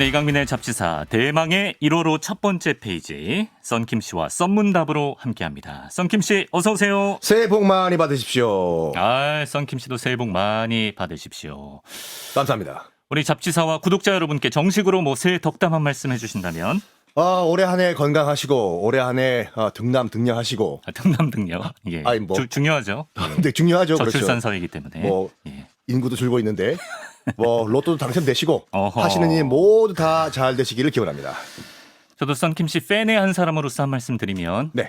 네, 이강민의 잡지사 대망의 1호로 첫 번째 페이지 썬킴 씨와 썬문답으로 함께합니다. 썬킴 씨 어서 오세요. 새해 복 많이 받으십시오. 썬킴 씨도 새해 복 많이 받으십시오. 감사합니다. 우리 잡지사와 구독자 여러분께 정식으로 새해 덕담 한 말씀 해주신다면? 올해 한 해 건강하시고 올해 한 해 등남등녀하시고. 등남등녀. 예. 아니, 중요하죠. 네, 중요하죠. 저출산 그렇죠. 사회이기 때문에. 예. 인구도 줄고 있는데 로또도 당첨되시고 어허. 하시는 일 모두 다 잘 되시기를 기원합니다. 저도 썬킴 씨 팬의 한 사람으로서 한 말씀 드리면 네.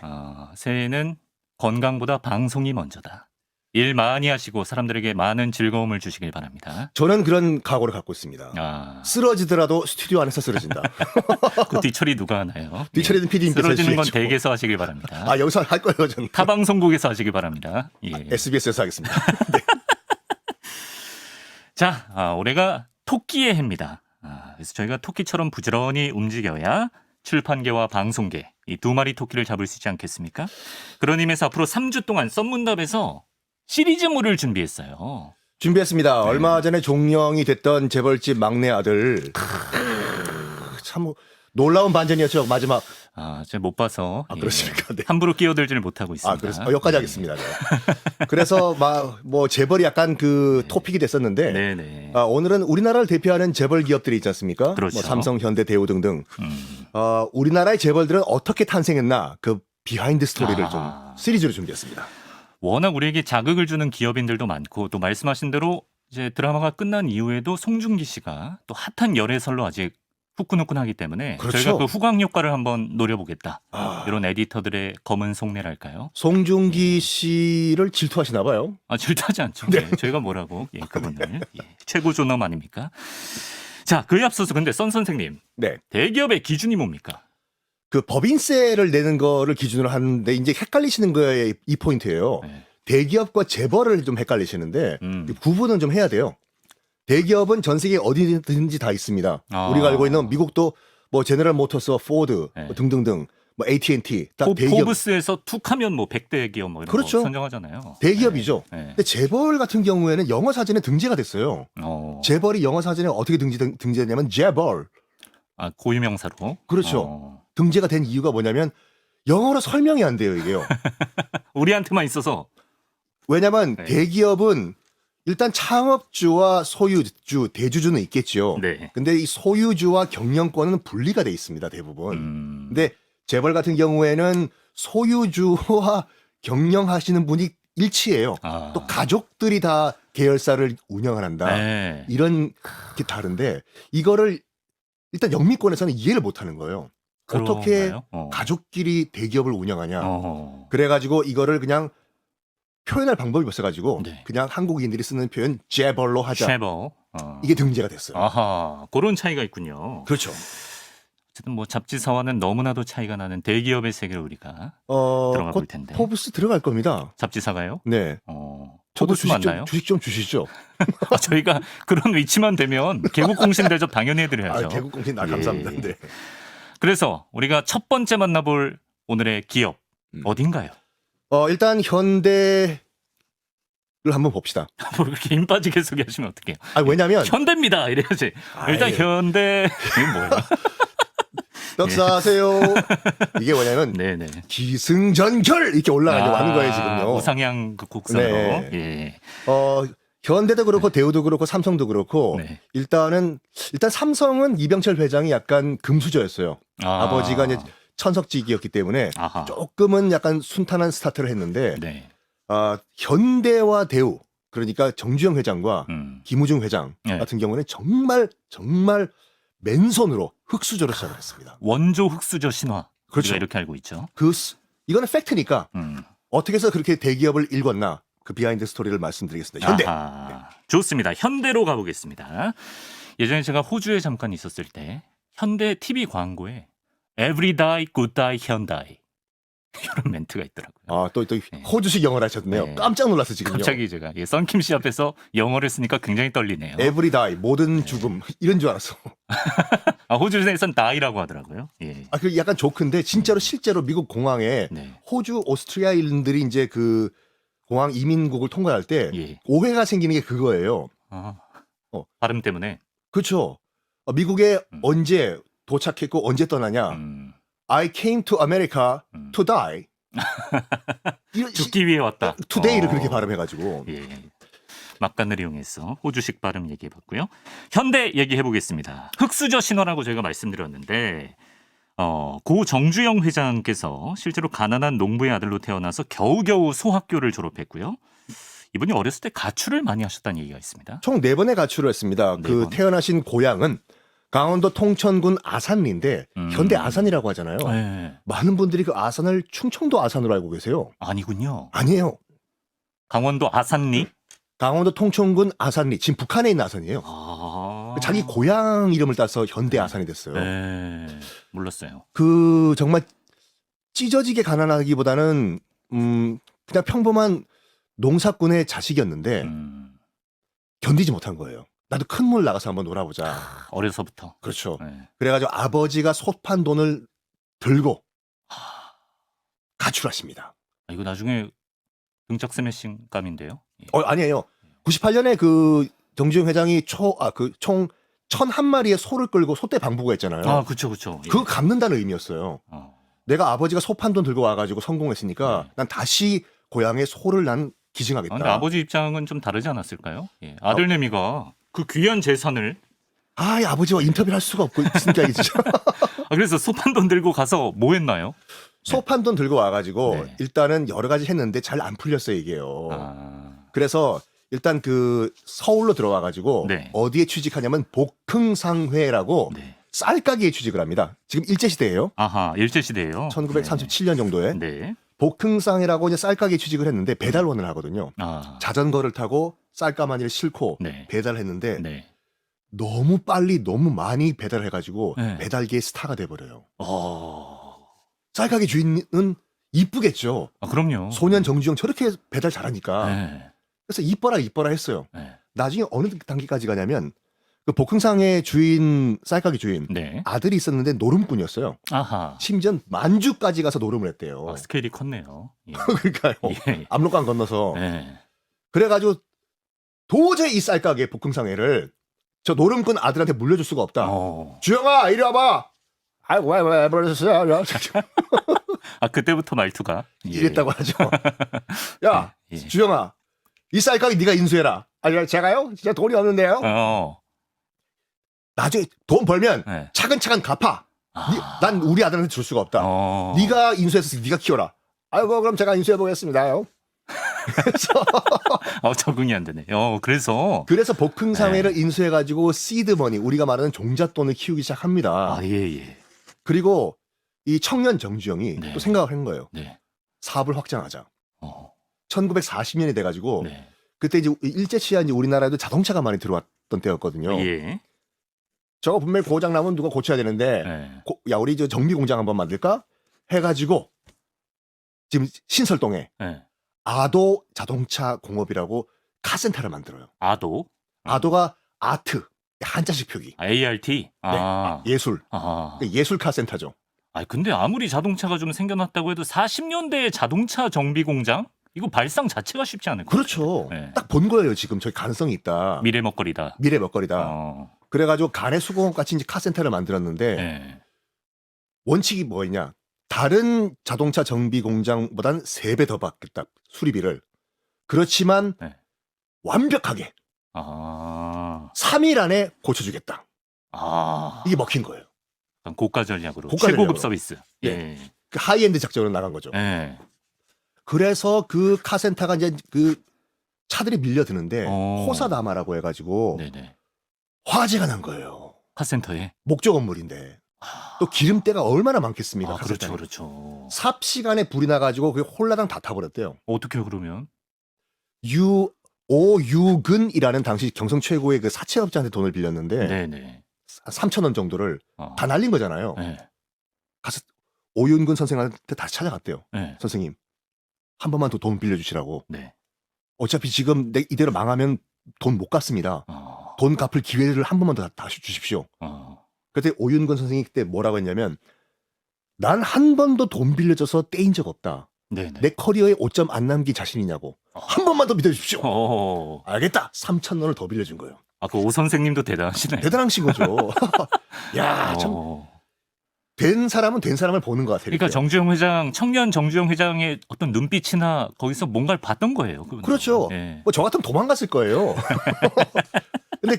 새해는 건강보다 방송이 먼저다. 일 많이 하시고 사람들에게 많은 즐거움을 주시길 바랍니다. 저는 그런 각오를 갖고 있습니다. 쓰러지더라도 스튜디오 안에서 쓰러진다. 그 뒤처리 누가 하나요? 뒤처리는 PD님께서 쓰러지는 건 해주시겠죠. 댁에서 하시길 바랍니다. 여기서 할 거예요, 저는. 타방송국에서 하시길 바랍니다. 예. SBS에서 하겠습니다. 네. 자, 올해가 토끼의 해입니다. 그래서 저희가 토끼처럼 부지런히 움직여야 출판계와 방송계 이 두 마리 토끼를 잡을 수 있지 않겠습니까? 그런 의미에서 앞으로 3주 동안 썬문답에서 시리즈물을 준비했어요. 준비했습니다. 얼마 전에 종영이 됐던 재벌집 막내 아들. 참 놀라운 반전이었죠, 마지막. 제가 못 봐서 그렇습니까? 네. 함부로 끼어들지를 못하고 있습니다. 그렇습니다. 여기까지 하겠습니다. 네. 그래서 재벌이 약간 토픽이 됐었는데 네네. 오늘은 우리나라를 대표하는 재벌 기업들이 있지 않습니까? 그렇죠. 삼성, 현대, 대우 등등. 우리나라의 재벌들은 어떻게 탄생했나 그 비하인드 스토리를 좀 시리즈로 준비했습니다. 워낙 우리에게 자극을 주는 기업인들도 많고 또 말씀하신 대로 이제 드라마가 끝난 이후에도 송중기 씨가 또 핫한 열애설로 아직 후끈후끈하기 때문에 그렇죠. 저희가 그 후광 효과를 한번 노려보겠다. 이런 에디터들의 검은 속내랄까요? 송중기 씨를 질투하시나 봐요. 질투하지 않죠. 네. 저희가 뭐라고 그분을 최고 존엄 아닙니까? 자, 그에 앞서서 근데 썬 선생님, 네. 대기업의 기준이 뭡니까? 그 법인세를 내는 거를 기준으로 하는데 이제 헷갈리시는 거에 이 포인트예요. 네. 대기업과 재벌을 좀 헷갈리시는데 구분은 좀 해야 돼요. 대기업은 전 세계 어디든지 다 있습니다. 우리가 알고 있는 미국도 제너럴 모터스, 포드 등등등 AT&T 딱 대기업. 포브스에서 툭하면 100대 기업 이런 그렇죠. 거 선정하잖아요. 대기업이죠. 네. 근데 재벌 같은 경우에는 영어 사전에 등재가 됐어요. 재벌이 영어 사전에 어떻게 등재되냐면 재벌. 고유명사로. 그렇죠. 등재가 된 이유가 뭐냐면 영어로 설명이 안 돼요, 이게요. 우리한테만 있어서. 왜냐면 대기업은 일단 창업주와 소유주, 대주주는 있겠죠. 네. 근데 이 소유주와 경영권은 분리가 돼 있습니다, 대부분. 근데 재벌 같은 경우에는 소유주와 경영하시는 분이 일치해요. 또 가족들이 다 계열사를 운영한다. 네. 이런 게 다른데 이거를 일단 영미권에서는 이해를 못 하는 거예요. 어떻게 가족끼리 대기업을 운영하냐. 그래가지고 이거를 그냥 표현할 방법이 없어가지고 그냥 한국인들이 쓰는 표현 재벌로 하자. 재벌. 이게 등재가 됐어요. 그런 차이가 있군요. 그렇죠. 어쨌든 잡지사와는 너무나도 차이가 나는 대기업의 세계를 우리가 들어가 볼 텐데. 포브스 들어갈 겁니다. 잡지사가요? 네. 저도 주식 맞나요? 주식 좀 주시죠. 저희가 그런 위치만 되면 개국공신 대접 당연히 해드려야죠. 개국공신 감사합니다. 네. 그래서 우리가 첫 번째 만나볼 오늘의 기업 어딘가요? 일단 현대를 한번 봅시다. 그렇게 힘 빠지게 소개하시면 어떡해요? 왜냐면 현대입니다 이래야지. 일단 현대 이건 뭐예요? 역사하세요. 이게 뭐냐면 네네. 기승전결 이렇게 올라가려고 하는 거예요 지금요. 우상향 그 곡선으로. 네. 예. 현대도 그렇고 대우도 그렇고 삼성도 그렇고 일단 삼성은 이병철 회장이 약간 금수저였어요. 아버지가 이제 천석직이었기 때문에 조금은 약간 순탄한 스타트를 했는데 현대와 대우 그러니까 정주영 회장과 김우중 회장 같은 경우는 정말 맨손으로 흙수저로 시작을 했습니다. 원조 흙수저 신화. 그렇죠. 이렇게 알고 있죠. 이거는 팩트니까 어떻게 해서 그렇게 대기업을 읽었나 그 비하인드 스토리를 말씀드리겠습니다. 현대. 좋습니다. 현대로 가보겠습니다. 예전에 제가 호주에 잠깐 있었을 때 현대 TV 광고에 Every die, good die, 현다이 이런 멘트가 있더라고요. 또 호주식 영어를 하셨네요. 네. 깜짝 놀랐어 지금요. 갑자기 제가 썬킴 씨 앞에서 영어를 쓰니까 굉장히 떨리네요. Every die, 모든 죽음 이런 줄 알았어. 호주에서는 die라고 하더라고요. 예. 그 약간 조크인데 실제로 미국 공항에 호주, 오스트리아인들이 이제 그 공항 이민국을 통과할 때 오해가 생기는 게 그거예요. 발음 때문에. 그렇죠. 미국에 음. 언제 도착했고 언제 떠나냐? I came to America to die. 죽기 위해 왔다. today를 그렇게 발음해가지고. 예. 막간을 이용해서 호주식 발음 얘기해봤고요. 현대 얘기해보겠습니다. 흑수저 신화라고 저희가 말씀드렸는데 고 정주영 회장께서 실제로 가난한 농부의 아들로 태어나서 겨우겨우 소학교를 졸업했고요. 이분이 어렸을 때 가출을 많이 하셨다는 얘기가 있습니다. 총 4번의 가출을 했습니다. 네 그 번. 태어나신 고향은 강원도 통천군 아산리인데 현대 아산이라고 하잖아요. 네. 많은 분들이 그 아산을 충청도 아산으로 알고 계세요. 아니군요. 아니에요. 강원도 아산리? 강원도 통천군 아산리. 지금 북한에 있는 아산이에요. 자기 고향 이름을 따서 현대 아산이 됐어요. 네. 몰랐어요. 그 정말 찢어지게 가난하기보다는 그냥 평범한 농사꾼의 자식이었는데 견디지 못한 거예요. 나도 큰 물 나가서 한번 놀아보자. 어려서부터. 그렇죠. 네. 그래가지고 아버지가 솥판 돈을 들고 가출하십니다. 이거 나중에 등짝 스매싱 감인데요. 예. 아니에요. 98년에 그 정주영 회장이 총 1,001마리의 소를 끌고 소떼 방부가 했잖아요. 그쵸. 예. 그거 갚는다는 의미였어요. 내가 아버지가 소판 돈 들고 와가지고 성공했으니까 난 다시 고향에 소를 난 기증하겠다. 근데 아버지 입장은 좀 다르지 않았을까요? 예. 아들내미가 그 귀한 재산을 이 아버지와 인터뷰를 할 수가 없고 진짜 이게 진짜. 그래서 소판돈 들고 가서 뭐 했나요? 소판 돈 들고 와가지고 네. 일단은 여러 가지 했는데 잘 안 풀렸어요 이게요. 아. 그래서 일단 그 서울로 들어와가지고 네. 어디에 취직하냐면 복흥상회라고 네. 쌀가게에 취직을 합니다. 지금 일제시대예요. 아하, 일제시대예요. 1937년 정도에 네. 복흥상이라고 이제 쌀가게에 취직을 했는데 배달원을 하거든요. 아. 자전거를 타고 쌀가마니를 싣고 네. 배달했는데 네. 너무 빨리 너무 많이 배달해가지고 네. 배달계의 스타가 돼버려요. 쌀가게 주인은 이쁘겠죠. 그럼요. 소년 정주영 저렇게 배달 잘하니까. 네. 그래서 이뻐라 했어요. 네. 나중에 어느 단계까지 가냐면 그 복흥상의 주인 쌀가게 주인 네. 아들이 있었는데 노름꾼이었어요. 아하. 심지어 만주까지 가서 노름을 했대요. 스케일이 컸네요. 예. 그러니까요. 예. 압록강 건너서. 네. 그래가지고 도저히 이 쌀가게 복흥상회를 저 노름꾼 아들한테 물려줄 수가 없다. 주영아 이리 와봐. 아이고 왜 버렸어요? 그때부터 말투가 이랬다고 하죠. 야 예. 주영아 이 쌀가게 네가 인수해라. 제가요? 진짜 돈이 없는데요. 나중에 돈 벌면 네. 차근차근 갚아. 난 우리 아들한테 줄 수가 없다. 네가 인수해서 네가 키워라. 아이고 그럼 제가 인수해 보겠습니다. 적응이 안 되네. 그래서 복흥상회를 인수해가지고 시드머니 우리가 말하는 종잣돈을 키우기 시작합니다. 예. 그리고 이 청년 정주영이 네. 또 생각을 한 거예요. 네. 사업을 확장하자. 1940년이 돼가지고 네. 그때 이제 일제 치하 이제 우리나라에도 자동차가 많이 들어왔던 때였거든요. 예. 저거 분명히 고장 나면 누가 고쳐야 되는데 네. 야 우리 저 정비 공장 한번 만들까 해가지고 지금 신설동에 네. 아도 자동차 공업이라고 카센터를 만들어요. 아도가 아트 한자식 표기. ART. 예술. 예술 카센터죠. 근데 아무리 자동차가 좀 생겨났다고 해도 40년대의 자동차 정비 공장? 이거 발상 자체가 쉽지 않을 거예요. 그렇죠. 네. 딱 본 거예요. 지금 저기 가능성이 있다. 미래 먹거리다. 그래가지고 간의 수공업 같이 이제 카센터를 만들었는데 네. 원칙이 뭐였냐? 다른 자동차 정비 공장보단 3배 더 받겠다. 수리비를. 그렇지만 네. 완벽하게 3일 안에 고쳐주겠다. 이게 먹힌 거예요. 고가 전략으로. 고가 최고급 전략으로. 서비스. 예. 그 하이엔드 작전으로 나간 거죠. 예. 그래서 그 카센터가 이제 그 차들이 밀려드는데 호사다마라고 해가지고 네네. 화재가 난 거예요. 카센터에. 목조 건물인데 또 기름때가 얼마나 많겠습니까? 그렇죠. 삽시간에 불이 나가지고 그게 홀라당 다 타버렸대요. 어떻게요 그러면? 오유근이라는 당시 경성 최고의 그 사채업자한테 돈을 빌렸는데 네네. 3,000원 정도를 다 날린 거잖아요. 네. 가서 오윤근 선생한테 다시 찾아갔대요. 네. 선생님 한 번만 더 돈 빌려주시라고. 네. 어차피 지금 이대로 망하면 돈 못 갚습니다. 돈 갚을 기회를 한 번만 더 다시 주십시오. 그때 오윤근 선생이 그때 뭐라고 했냐면 난 한 번도 돈 빌려줘서 떼인 적 없다. 네네. 내 커리어에 5점 안 남긴 자신이냐고. 한 번만 더 믿어주십시오. 알겠다. 3,000원을 더 빌려준 거예요. 아, 그 오 선생님도 대단하시네. 대단하신 거죠. 야, 참. 된 사람은 된 사람을 보는 것 같아요. 그러니까 이렇게. 정주영 회장, 청년 정주영 회장의 어떤 눈빛이나 거기서 뭔가를 봤던 거예요. 그분은. 그렇죠. 예. 뭐 저 같으면 도망갔을 거예요. 근데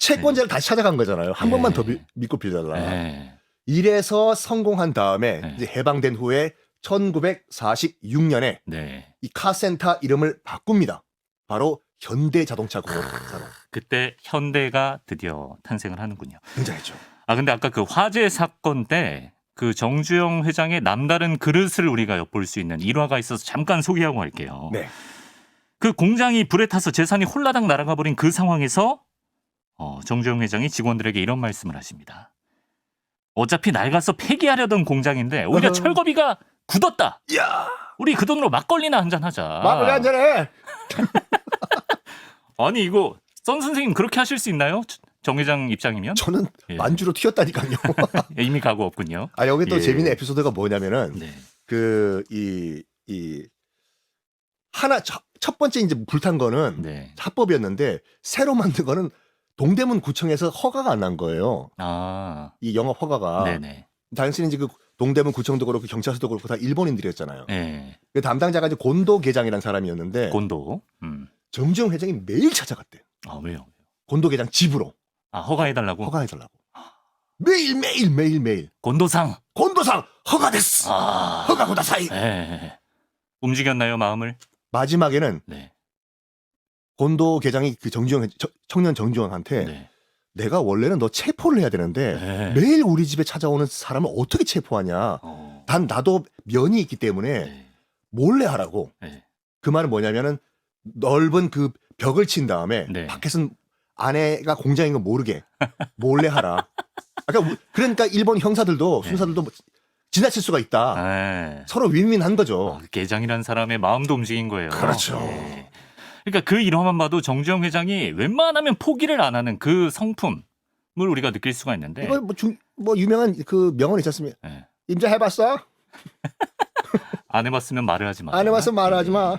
채권자를 다시 찾아간 거잖아요. 한 번만 더 믿고 빌려달라. 예. 이래서 성공한 다음에 네. 이제 해방된 후에 1946년에 네. 이 카센터 이름을 바꿉니다. 바로 현대자동차공업 산업. 그때 현대가 드디어 탄생을 하는군요. 굉장했죠. 아, 근데 아까 그 화재 사건 때 그 정주영 회장의 남다른 그릇을 우리가 엿볼 수 있는 일화가 있어서 잠깐 소개하고 갈게요. 네. 그 공장이 불에 타서 재산이 홀라당 날아가 버린 그 상황에서 정주영 회장이 직원들에게 이런 말씀을 하십니다. 어차피 낡아서 폐기하려던 공장인데 오히려 어허. 철거비가 굳었다. 야, 우리 그 돈으로 막걸리나 한잔 하자. 막걸리 한 잔해. 아니 이거 선 선생님 그렇게 하실 수 있나요? 정 회장 입장이면? 저는 예. 만주로 튀었다니까요. 이미 가고 없군요. 아, 여기 또 예. 재밌는 에피소드가 뭐냐면은 네. 하나 첫 번째 이제 불탄 거는 네. 합법이었는데 새로 만든 거는 동대문 구청에서 허가가 안 난 거예요. 아. 이 영업 허가가. 네네. 당신은 이제 그 동대문 구청도 그렇고 경찰서도 그렇고 다 일본인들이었잖아요. 네. 그 담당자가 이제 곤도 계장이라는 사람이었는데 곤도. 정주영 회장이 매일 찾아갔대. 아 왜요? 곤도 계장 집으로 아 허가해달라고? 허가해달라고. 매일 곤도상. 곤도상 허가됐어. 아. 허가고다 사이. 네. 움직였나요 마음을? 마지막에는 네. 곤도 계장이 그 청년 정주영한테 네. 내가 원래는 너 체포를 해야 되는데 네. 매일 우리 집에 찾아오는 사람을 어떻게 체포하냐. 단 나도 면이 있기 때문에 네. 몰래 하라고. 네. 그 말은 뭐냐면은 넓은 그 벽을 친 다음에 네. 밖에서는 아내가 공장인 거 모르게 몰래 하라. 그러니까 일본 형사들도 순사들도 지나칠 수가 있다. 네. 서로 윈윈한 거죠. 아, 계장이라는 사람의 마음도 움직인 거예요. 그렇죠. 네. 그러니까 그 일화만 봐도 정주영 회장이 웬만하면 포기를 안 하는 그 성품을 우리가 느낄 수가 있는데. 이거 뭐 유명한 그 명언 있지 않습니까? 네. 임자 해봤어? 안 해봤으면 말을 하지 마. 안 해봤으면 말을 하지 마.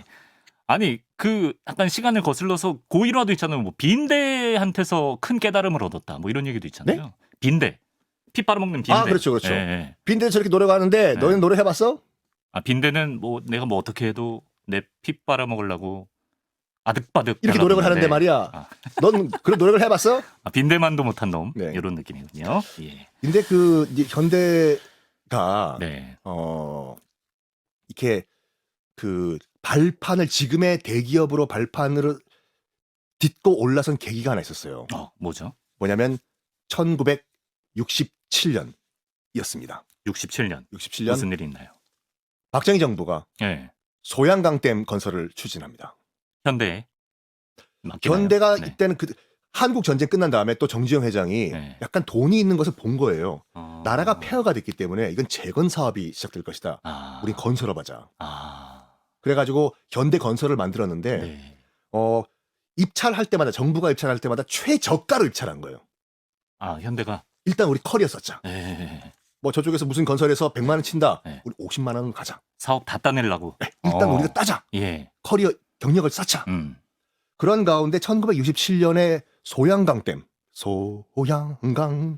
아니 그 약간 시간을 거슬러서 그 일화도 있잖아요. 뭐 빈대한테서 큰 깨달음을 얻었다. 뭐 이런 얘기도 있잖아요. 네? 빈대. 피 빨아먹는 빈대. 아, 그렇죠. 예, 예. 빈대 저렇게 노력하는데 너는 노력해봤어? 아 빈대는 뭐 내가 뭐 어떻게 해도 내 피 빨아먹으려고 아득바득 이렇게 노력을 하는데 말이야. 아. 넌 그런 노력을 해봤어? 아, 빈대만도 못한 놈. 네. 이런 느낌이군요. 예. 근데 그 이제 현대가 네. 이렇게 그 발판을 지금의 대기업으로 발판으로 딛고 올라선 계기가 하나 있었어요. 뭐죠? 뭐냐면 1967년이었습니다. 67년. 67년 무슨 일이 있나요? 박정희 정부가 예. 소양강댐 건설을 추진합니다. 현대. 맞기나요? 현대가 네. 이때는 그 한국 전쟁 끝난 다음에 또 정주영 회장이 네. 약간 돈이 있는 것을 본 거예요. 나라가 폐 폐허가 됐기 때문에 이건 재건 사업이 시작될 것이다. 우린 건설업 하자. 그래가지고 현대 건설을 만들었는데 네. 입찰할 때마다 정부가 입찰할 때마다 최저가로 입찰한 거예요. 아 현대가. 일단 우리 커리어 썼자. 네. 뭐 저쪽에서 무슨 건설에서 100만 원 친다. 네. 우리 50만 원 가자. 사업 다 따내려고. 네, 일단 우리가 따자. 예. 커리어 경력을 쌓자. 그런 가운데 1967년에 소양강댐 소양강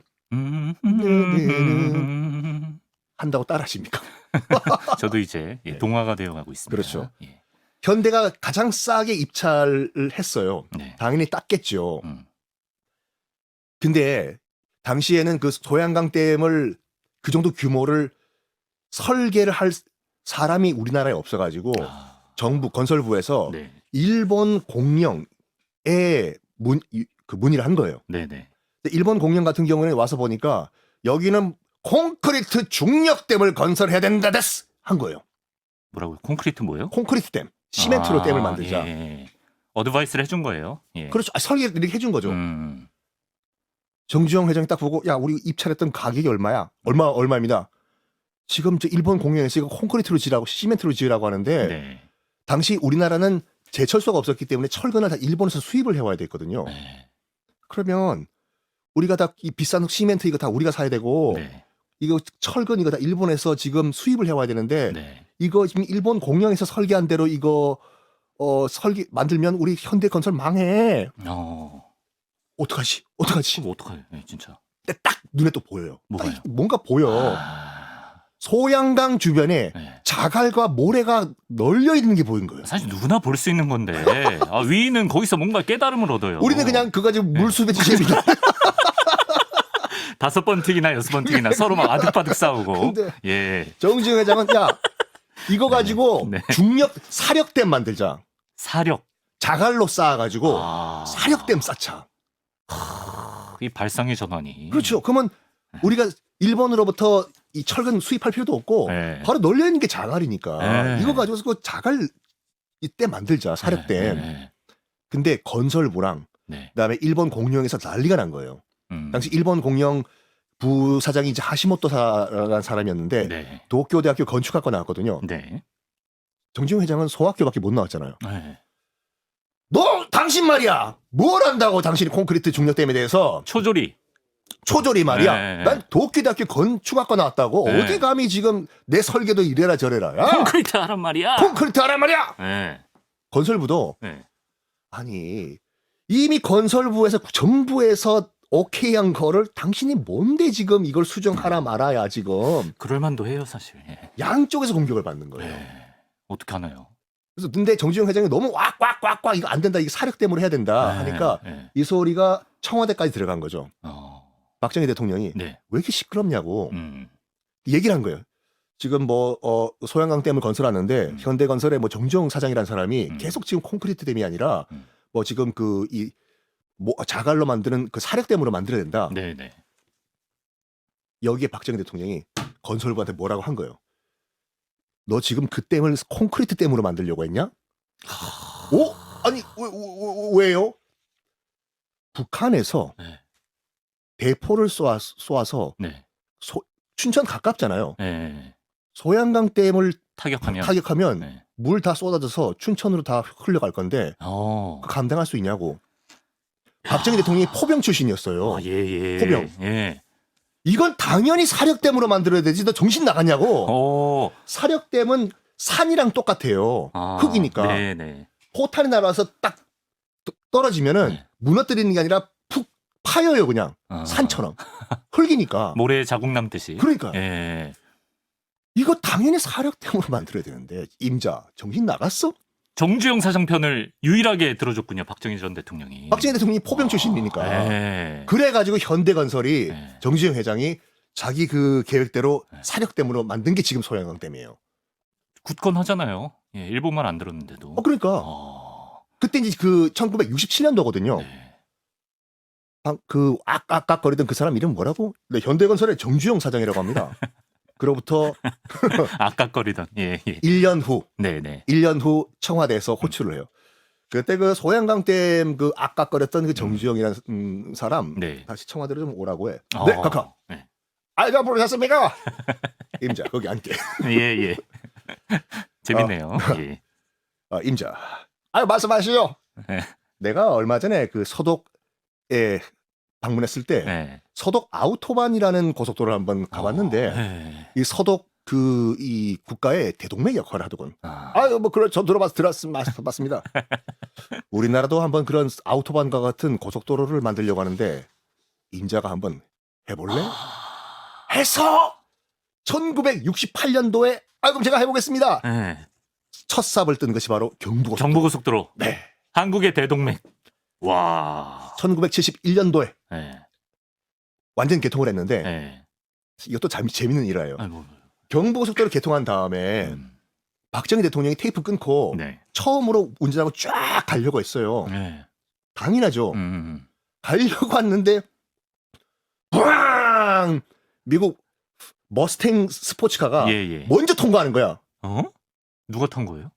한다고 따라하십니까? 저도 이제 네. 동화가 되어가고 있습니다. 그렇죠. 예. 현대가 가장 싸게 입찰을 했어요. 네. 당연히 땄겠죠. 음. 근데 당시에는 그 소양강댐을 그 정도 규모를 설계를 할 사람이 우리나라에 없어가지고 정부 건설부에서 네. 일본 공령에 문의를 한 거예요. 네네. 근데 일본 공령 같은 경우는 와서 보니까 여기는 콘크리트 중력댐을 건설해야 된다 데스 한 거예요. 뭐라고요? 콘크리트 뭐예요? 콘크리트 댐, 시멘트로 댐을 만들자. 예. 어드바이스를 해준 거예요. 예. 그렇죠. 설계를 이렇게 해준 거죠. 음. 정주영 회장이 딱 보고 야 우리 입찰했던 가격이 얼마야? 얼마입니다. 지금 저 일본 공령에서 이거 콘크리트로 지으라고 시멘트로 지으라고 하는데 네. 당시 우리나라는 제철소가 없었기 때문에 철근을 다 일본에서 수입을 해와야 됐거든요. 네. 그러면 우리가 다 이 비싼 시멘트 이거 다 우리가 사야 되고 네. 이거 철근 이거 다 일본에서 지금 수입을 해와야 되는데 네. 이거 지금 일본 공령에서 설계한 대로 이거 설계 만들면 우리 현대건설 망해. 어떡하지? 그럼 어떡해? 네, 진짜. 근데 딱 눈에 또 보여요. 뭐가요? 뭔가 보여. 소양강 주변에 네. 자갈과 모래가 널려 있는 게 보인 거예요. 사실 누구나 볼 수 있는 건데 위인은 거기서 뭔가 깨달음을 얻어요. 우리는 그냥 그거 가지고 물수배 지시입니다. 5번 튀기나 6번 튀기나 서로 막 아득바득 싸우고. 근데 예. 정지영 회장은 야 이거 가지고 네. 중력 사력댐 만들자. 사력. 자갈로 쌓아가지고 사력댐 쌓자. 이 발상의 전환이. 그렇죠. 그러면 우리가 일본으로부터 이 철근 수입할 필요도 없고 네. 바로 널려 있는 게 자갈이니까 네. 이거 가지고서 그 자갈 이때 만들자 사력댐. 네. 근데 건설부랑 네. 그다음에 일본 공룡에서 난리가 난 거예요. 당시 일본 공룡 부사장이 이제 하시모토라는 사람이었는데 네. 도쿄대학교 건축학과 나왔거든요. 네. 정지용 회장은 소학교밖에 못 나왔잖아요. 네. 너 당신 말이야 뭘 안다고 당신이 콘크리트 중력댐에 대해서 초조리. 초졸이 말이야. 네. 난 도쿄대학교 건축학과 나왔다고 네. 어디 감히 지금 내 설계도 이래라 저래라. 야, 콘크리트 하란 말이야. 콘크리트 하란 말이야. 네. 건설부도 네. 아니 이미 건설부에서 정부에서 오케이한 거를 당신이 뭔데 지금 이걸 수정하라 말아야 지금 그럴만도 해요 사실. 예. 양쪽에서 공격을 받는 거예요. 네. 어떻게 하나요? 그래서 근데 정지용 회장이 너무 왁왁왁왁 이거 안 된다 이거 사력 때문에 해야 된다 네. 하니까 네. 이 소리가 청와대까지 들어간 거죠. 박정희 대통령이 네. 왜 이렇게 시끄럽냐고 음. 얘기를 한 거예요. 지금 뭐 소양강 댐을 건설하는데 현대건설의 뭐 정주영 사장이라는 사람이 계속 지금 콘크리트 댐이 아니라 뭐 지금 그 이 뭐 자갈로 만드는 그 사력댐으로 만들어야 된다. 네네. 여기에 박정희 대통령이 건설부한테 뭐라고 한 거예요. 너 지금 그 댐을 콘크리트 댐으로 만들려고 했냐? 오? 아니 왜요? 북한에서 네. 대포를 쏘아서 네. 춘천 가깝잖아요. 네. 소양강 댐을 타격하면 네. 물 다 쏟아져서 춘천으로 다 흘러갈 건데 그거 감당할 수 있냐고. 박정희 대통령이 포병 출신이었어요. 예. 포병. 예. 이건 당연히 사력댐으로 만들어야 되지. 너 정신 나갔냐고. 사력댐은 산이랑 똑같아요. 흙이니까. 네네. 포탄이 날아와서 딱 떨어지면은 네. 무너뜨리는 게 아니라 푹 파여요 그냥. 산처럼. 흙이니까. 모래 자국 남듯이. 그러니까. 예. 이거 당연히 사력댐으로 만들어야 되는데 임자 정신 나갔어? 정주영 사장 편을 유일하게 들어줬군요. 박정희 전 대통령이. 박정희 대통령이 포병 출신이니까. 네. 그래가지고 현대건설이 네. 정주영 회장이 자기 그 계획대로 사력댐으로 만든 게 지금 소양강댐이에요. 굳건하잖아요. 예, 일본말 안 들었는데도. 그러니까 그때 이제 그 1967년도거든요. 네. 그 악악거리던 그 사람 이름 뭐라고? 네, 현대건설의 정주영 사장이라고 합니다. 그로부터 아깝거리던. 예. 1년 후, 네네. 1년 후 청와대에서 호출을 해요. 그때 그 소양강댐 그 악각거렸던 그 정주영이라는 사람 네. 다시 청와대로 좀 오라고 해. 네, 카카. 네. 저 부르셨습니까? 임자 거기 앉게. 예. 재밌네요. 예. 임자. 말씀하시죠. 네. 내가 얼마 전에 그 서독에 방문했을 때 네. 서독 아우토반이라는 고속도로를 한번 가봤는데 네. 이 서독 그 이 국가의 대동맥 역할을 하더군. 뭐 그걸 저 들어봤습니다. 우리나라도 한번 그런 아우토반과 같은 고속도로를 만들려고 하는데 임자가 한번 해볼래? 해서 1968년도에 그럼 제가 해보겠습니다. 네. 첫 삽을 뜬 것이 바로 경부고속도로. 경부고속도로. 네. 한국의 대동맥. 와. 1971년도에 네. 완전 개통을 했는데 네. 이것도 재밌는 일화예요. 아이고. 경부고속도로 개통한 다음에 박정희 대통령이 테이프 끊고 네. 처음으로 운전하고 쫙 가려고 했어요. 네. 당연하죠. 가려고 왔는데 빵! 미국 머스탱 스포츠카가 예. 먼저 통과하는 거야. 누가 탄 거예요?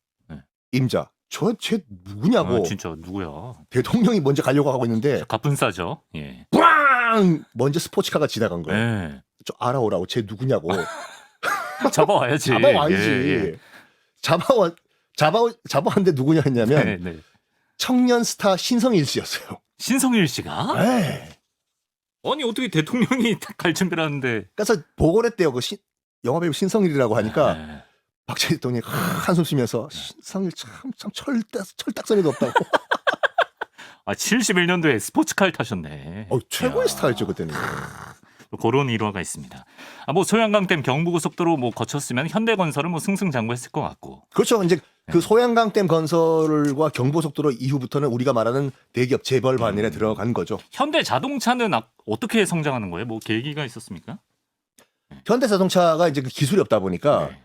임자. 쟤 누구냐고. 진짜 누구야? 대통령이 먼저 가려고 하고 있는데 갑분싸죠. 예. 빵! 먼저 스포츠카가 지나간 거예요. 네. 좀 알아오라고. 쟤 누구냐고. 잡아와야지. 잡아와야지. 예. 잡아왔는데 누구냐 했냐면 네. 청년 스타 신성일 씨였어요. 신성일 씨가? 네. 아니 어떻게 대통령이 갈 준비를 하는데. 그래서 보고를 했대요. 그 영화배우 신성일이라고 하니까 네. 박정희 대통령이 한숨 쉬면서 신성일 참 철딱서니도 없다고. 아, 71년도에 스포츠카를 타셨네. 최고의 이야. 스타였죠 그때는. 그런 일화가 있습니다. 아, 뭐 소양강댐 경부고속도로 뭐 거쳤으면 현대건설은 뭐 승승장구했을 것 같고. 그렇죠. 이제 그 네. 소양강댐 건설과 경부고속도로 이후부터는 우리가 말하는 대기업 재벌 반열에 들어간 거죠. 현대자동차는 어떻게 성장하는 거예요? 뭐 계기가 있었습니까? 현대자동차가 이제 그 기술이 없다 보니까 네.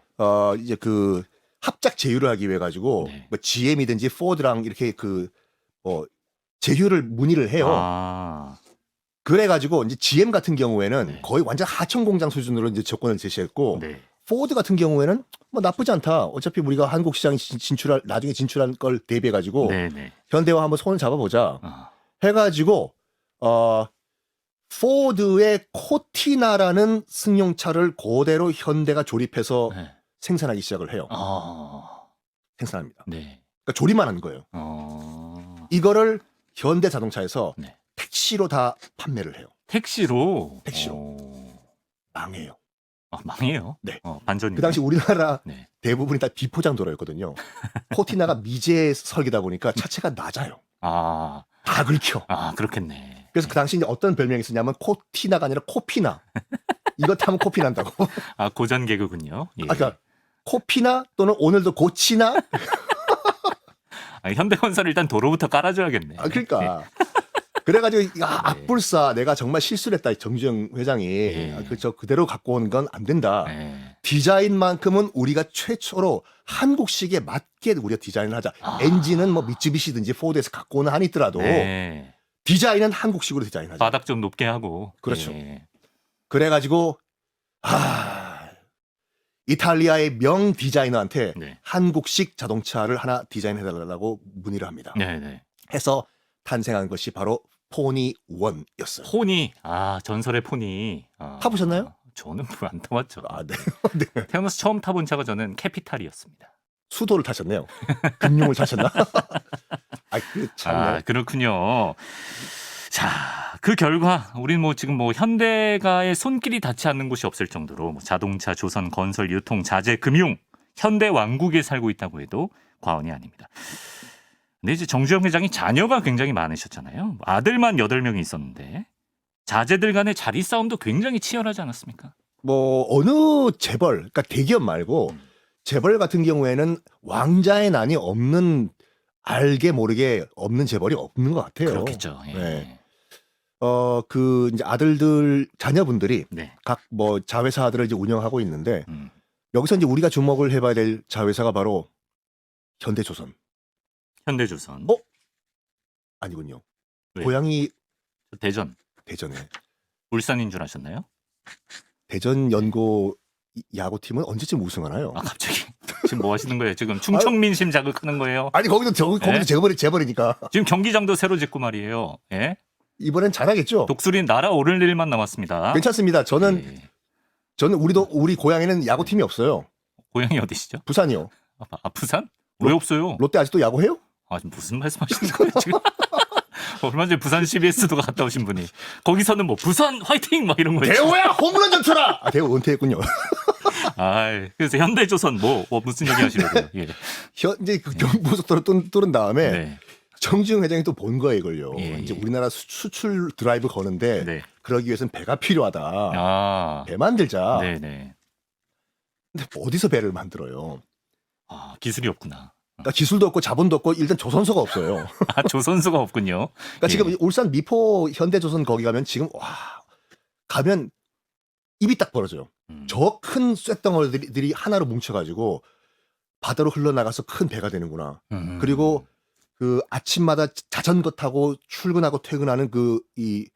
이제 그 합작 제휴를 하기 위해 가지고 네. 뭐 GM이든지 포드랑 이렇게 제휴를 문의를 해요. 아, 그래가지고 이제 GM 같은 경우에는 네. 거의 완전 하청 공장 수준으로 이제 조건을 제시했고 네. 포드 같은 경우에는 뭐 나쁘지 않다. 어차피 우리가 한국 시장에 나중에 진출할 걸 대비해 가지고 네, 네. 현대와 한번 손을 잡아보자 아, 해가지고 포드의 코티나라는 승용차를 그대로 현대가 조립해서 네. 생산하기 시작을 해요. 아, 생산합니다. 네. 그러니까 조립만 하는 거예요. 이거를 현대자동차에서 네. 택시로 다 판매를 해요. 택시로. 망해요. 아, 망해요? 네. 반전이. 그 당시 우리나라 네. 대부분이 다 비포장 도로였거든요. 코티나가 미제 설계다 보니까 차체가 낮아요. 아, 다 긁혀. 아, 그렇겠네. 그래서 그 당시 이제 어떤 별명이 있었냐면 코티나가 아니라 코피나. 이거 타면 코피 난다고. 아, 고전 개그군요. 예. 그러니까 코피나 또는 오늘도 고치나. 현대건설 일단 도로부터 깔아줘야겠네. 그러니까. 그래가지고 악불사 내가 정말 실수를 했다. 정주영 회장이 그저 그대로 갖고 온 건 안 된다. 네. 디자인만큼은 우리가 최초로 한국식에 맞게 우리가 디자인을 하자. 엔진은 뭐 미쯔비시든지 포드에서 갖고 오는 한이 있더라도 네. 디자인은 한국식으로 디자인하자. 바닥 좀 높게 하고. 그렇죠. 예. 그래가지고 이탈리아의 명 디자이너한테 네. 한국식 자동차를 하나 디자인해달라고 문의를 합니다. 네, 네. 해서 탄생한 것이 바로 포니 1이었어요. 포니, 전설의 포니. 타보셨나요? 저는 안 타봤죠. 네. 네. 태어나서 처음 타본 차가 저는 캐피탈이었습니다. 수도를 타셨네요. 금융을 타셨나? 참네. 그렇군요. 자, 그 결과 우리는 뭐 지금 뭐 현대가의 손길이 닿지 않는 곳이 없을 정도로 뭐 자동차, 조선, 건설, 유통, 자재, 금융, 현대 왕국에 살고 있다고 해도 과언이 아닙니다. 근데 이제 정주영 회장이 자녀가 굉장히 많으셨잖아요. 아들만 8명이 있었는데 자제들 간의 자리 싸움도 굉장히 치열하지 않았습니까? 뭐 어느 재벌, 그러니까 대기업 말고 재벌 같은 경우에는 왕자의 난이 없는 알게 모르게 없는 재벌이 없는 것 같아요. 그렇겠죠. 예. 네. 그 이제 아들들 자녀분들이 네. 각 뭐 자회사들을 이제 운영하고 있는데 음. 여기서 이제 우리가 주목을 해봐야 될 자회사가 바로 현대조선. 현대조선. 아니군요. 왜요? 고향이 대전. 대전에. 울산인 줄 아셨나요? 대전 연고 야구팀은 언제쯤 우승하나요? 갑자기 지금 뭐 하시는 거예요? 지금 충청 민심 자극하는 거예요? 아니 거기도 재벌이니까. 지금 경기장도 새로 짓고 말이에요. 예? 이번엔 잘하겠죠. 독수리 날아오를 일만 남았습니다. 괜찮습니다. 저는 우리 고향에는 야구팀이 없어요. 고향이 어디시죠? 부산이요. 부산? 왜 없어요? 롯데 아직도 야구해요? 무슨 말씀하시는 거예요 지금? 얼마 전에 부산 CBS도 갔다 오신 분이 거기서는 뭐 부산 화이팅 막 이런 거 대호야 홈런 좀 쳐라. 대호 은퇴했군요. 그래서 현대조선 뭐 무슨 얘기 하시려고요? 예. 이제 그 경부고속도로 뚫은 다음에 네. 정주영 회장이 또 본 거예요 이걸요. 예. 이제 우리나라 수출 드라이브 거는데 네. 그러기 위해서는 배가 필요하다. 배 만들자. 네네. 근데 어디서 배를 만들어요? 기술이 없구나. 그러니까 기술도 없고 자본도 없고 일단 조선소가 없어요. 조선소가 없군요. 그러니까 지금 울산 미포 현대조선 거기 가면 지금 가면 입이 딱 벌어져요. 저 큰 쇳덩어리들이 하나로 뭉쳐가지고 바다로 흘러나가서 큰 배가 되는구나. 그리고 그 아침마다 자전거 타고 출근하고 퇴근하는 이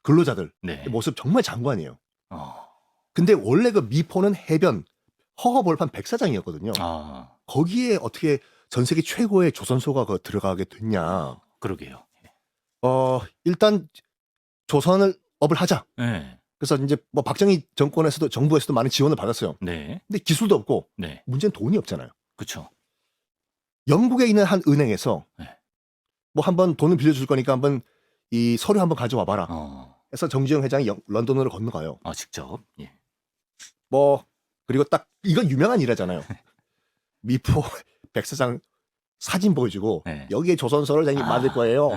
근로자들 모습 정말 장관이에요. 근데 원래 그 미포는 해변 허허벌판 백사장이었거든요. 거기에 어떻게 전 세계 최고의 조선소가 들어가게 됐냐. 그러게요. 일단 조선을 업을 하자. 네. 그래서 이제 뭐 박정희 정권에서도 정부에서도 많은 지원을 받았어요. 네. 근데 기술도 없고 문제는 돈이 없잖아요. 그렇죠. 영국에 있는 한 은행에서 네. 뭐 한번 돈을 빌려줄 거니까 한번 이 서류 한번 가져와 봐라. 그래서 정주영 회장이 런던으로 건너가요. 직접. 예. 뭐 그리고 딱 이건 유명한 일이잖아요. 미포 백사장 사진 보여주고 여기에 조선소를 만들 거예요.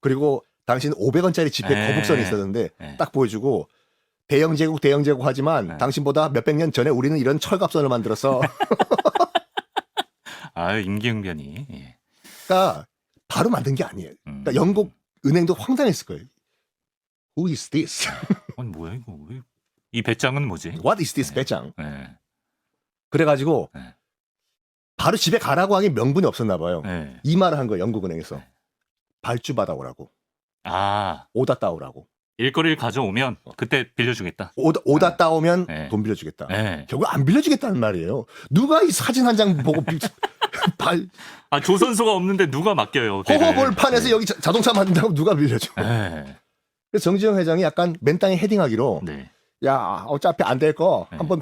그리고 당신 500원짜리 지폐 네. 거북선이 있었는데 네. 딱 보여주고 대영 제국 하지만 네. 당신보다 몇백 년 전에 우리는 이런 철갑선을 만들었어. 아유, 임기응변이. 예. 그러니까 바로 만든 게 아니에요. 그러니까 영국 은행도 황당했을 거예요. Who is this? 아니 뭐야 이거? 이 배짱은 뭐지? What is this 네. 배짱? 네. 그래가지고 네. 바로 집에 가라고 하기 명분이 없었나 봐요. 네. 이 말을 한 거예요. 영국은행에서. 네. 발주 받아오라고. 아, 오다 따오라고. 일거리를 가져오면 그때 빌려주겠다. 오다 네. 따오면 네. 돈 빌려주겠다. 네. 결국 안 빌려주겠다는 말이에요. 누가 이 사진 한 장 보고 아, 조선소가 없는데 누가 맡겨요? 호허벌판에서 네. 여기 자동차 만든다고 누가 빌려줘. 네. 그래서 정지영 회장이 약간 맨땅에 헤딩하기로 네. 야 어차피 안 될 거 네. 한번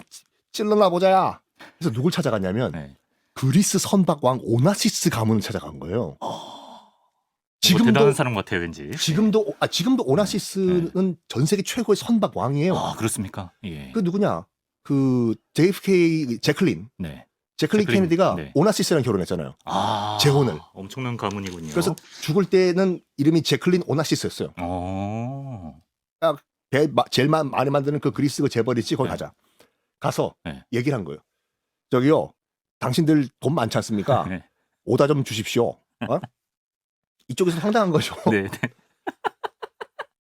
찔러나 보자야. 그래서 누굴 찾아갔냐면 네. 그리스 선박왕 오나시스 가문을 찾아간 거예요. 지금도 대단한 사람 같아요, 왠지. 지금도 오나시스는 전 세계 최고의 선박 왕이에요. 아, 그렇습니까? 예. 그 누구냐? 그 JFK 제클린 네. 제클린 케네디가 네. 오나시스랑 결혼했잖아요. 아, 재혼을. 엄청난 가문이군요. 그래서 죽을 때는 이름이 제클린 오나시스였어요. 제일 많이 만드는 그 그리스 그 재벌이지 거기 네. 가자. 가서 네. 얘기를 한 거예요. 저기요, 당신들 돈 많지 않습니까? 네. 오다 좀 주십시오. 어? 이쪽에서 황당한 거죠. 네. 네.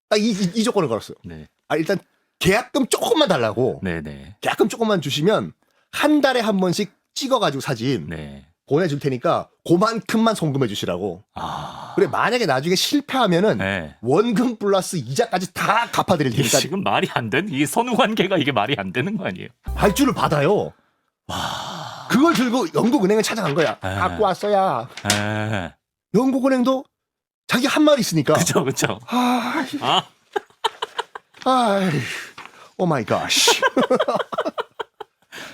딱 이 조건을 걸었어요. 네. 일단 계약금 조금만 달라고. 네. 네. 계약금 조금만 주시면 한 달에 한 번씩 찍어가지고 사진 네. 보내줄 테니까 그만큼만 송금해 주시라고. 아. 그래 만약에 나중에 실패하면은 네. 원금 플러스 이자까지 다 갚아드릴 이게 테니까. 지금 말이 안 되는 이 선후 관계가 이게 말이 안 되는 거 아니에요? 발주를 받아요. 와. 그걸 들고 영국은행을 찾아간 거야. 네. 갖고 왔어야. 네. 영국은행도 자기 한 말 있으니까. 그렇죠. 아. 오 마이 갓.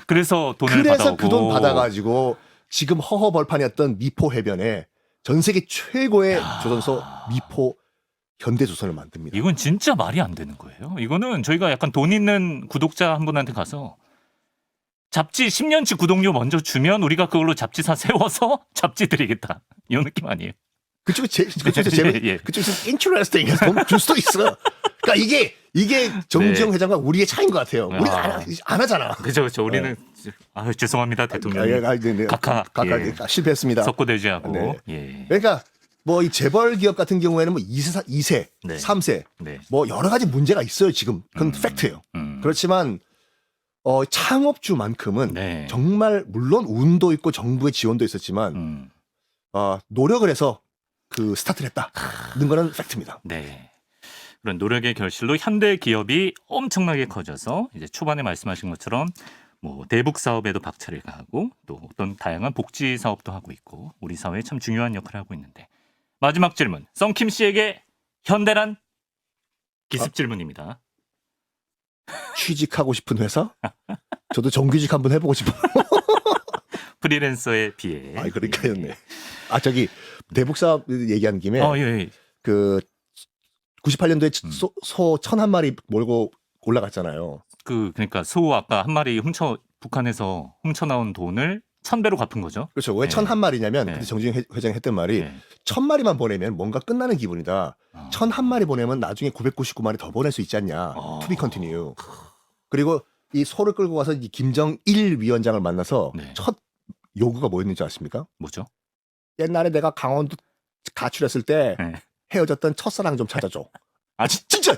그래서 돈을 그래서 받아오고. 그 돈 받아가지고 지금 허허벌판이었던 미포 해변에 전 세계 최고의 조선소 미포 현대조선을 만듭니다. 이건 진짜 말이 안 되는 거예요. 이거는 저희가 약간 돈 있는 구독자 한 분한테 가서 잡지 10년치 구독료 먼저 주면 우리가 그걸로 잡지사 세워서 잡지 드리겠다. 이 느낌 아니에요? 그쪽에서 예. 그쪽에서 interesting 해서 돈 줄 수도 있어. 그러니까 이게 정지영 네. 회장과 우리의 차이인 것 같아요. 우리는 안 하잖아. 그렇죠. 우리는 죄송합니다 대통령. 네. 각하 예. 실패했습니다. 석고대죄하고. 네. 예. 그러니까 뭐 이 재벌 기업 같은 경우에는 뭐 2세, 네. 3세 네. 뭐 여러 가지 문제가 있어요. 지금 그건 팩트예요. 그렇지만 창업주만큼은 네. 정말 물론 운도 있고 정부의 지원도 있었지만 노력을 해서 그 스타트를 했다는 거는 팩트입니다. 네. 그런 노력의 결실로 현대 기업이 엄청나게 커져서 이제 초반에 말씀하신 것처럼 뭐 대북 사업에도 박차를 가하고 또 어떤 다양한 복지 사업도 하고 있고 우리 사회에 참 중요한 역할을 하고 있는데 마지막 질문 썬킴 씨에게 현대란 기습 질문입니다. 취직하고 싶은 회사? 저도 정규직 한번 해보고 싶어요. 프리랜서에 비해. 그러니까요. 네. 저기 대북 사업 얘기한 김에 예. 그 98년도에 소 1,001마리 몰고 올라갔잖아요. 그러니까 소 아까 한 마리 북한에서 훔쳐 나온 돈을 1,000배로 갚은 거죠. 그렇죠. 왜 네. 1,001마리냐면 네. 그때 정진영 회장이 했던 말이 네. 1,000마리만 보내면 뭔가 끝나는 기분이다. 1,001마리 보내면 나중에 999마리 더 보낼 수 있지 않냐. To be continue. 그리고 이 소를 끌고 가서 이 김정일 위원장을 만나서 네. 첫 요구가 뭐였는지 아십니까? 뭐죠? 옛날에 내가 강원도 가출했을 때 네. 헤어졌던 첫사랑 좀 찾아줘. 진짜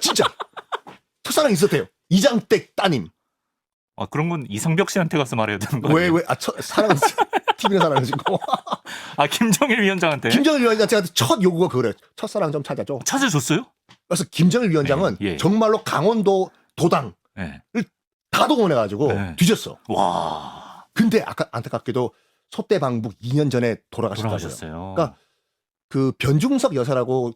첫사랑 있었대요. 이장댁 따님. 그런 건 이상벽 씨한테 가서 말해야 되는 거예요. 왜? 사랑은 TV는 사랑을 지고. 김정일 위원장한테 김정일 위원장한테 첫 요구가 그거래요. 첫사랑 좀 찾아줘. 찾아줬어요? 그래서 김정일 위원장은 예. 정말로 강원도 도당을 네. 다 동원해가지고 네. 뒤졌어. 와. 근데 아까 안타깝게도 소떼 방북 2년 전에 돌아가셨다고요. 돌아가셨어요. 그러니까 그 변중석 여사라고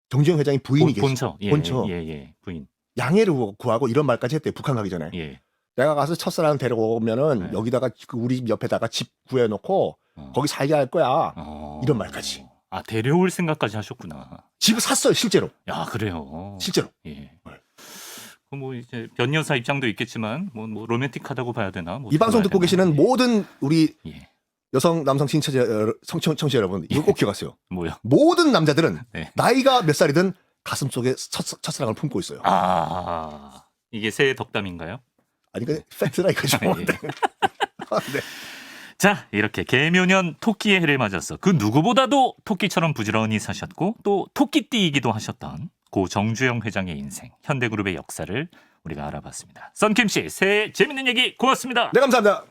정지영 회장이 부인이 계시죠. 본처. 예. 부인. 양해를 구하고 이런 말까지 했대요. 북한 가기 전에. 예. 내가 가서 첫사랑 데려오면은 네. 여기다가 우리 집 옆에다가 집 구해놓고 거기 살게 할 거야. 이런 말까지. 데려올 생각까지 하셨구나. 집을 샀어요, 실제로. 야, 그래요. 실제로. 예. 뭐 이제 변 여사 입장도 있겠지만 뭐 로맨틱하다고 봐야 되나? 이 방송 듣고 계시는 모든 우리 예. 여성, 남성 청취자 여러분, 이거 꼭 기억하세요. 뭐요? 모든 남자들은 네. 나이가 몇 살이든 가슴 속에 첫사랑을 품고 있어요. 아, 이게 새 덕담인가요? 아니, 그 팩트라 이거죠. 예. 네. 자, 이렇게 개묘년 토끼의 해를 맞아서 그 누구보다도 토끼처럼 부지런히 사셨고 또 토끼띠이기도 하셨던 고 정주영 회장의 인생, 현대그룹의 역사를 우리가 알아봤습니다. 썬킴 씨, 새해 재밌는 얘기 고맙습니다. 네, 감사합니다.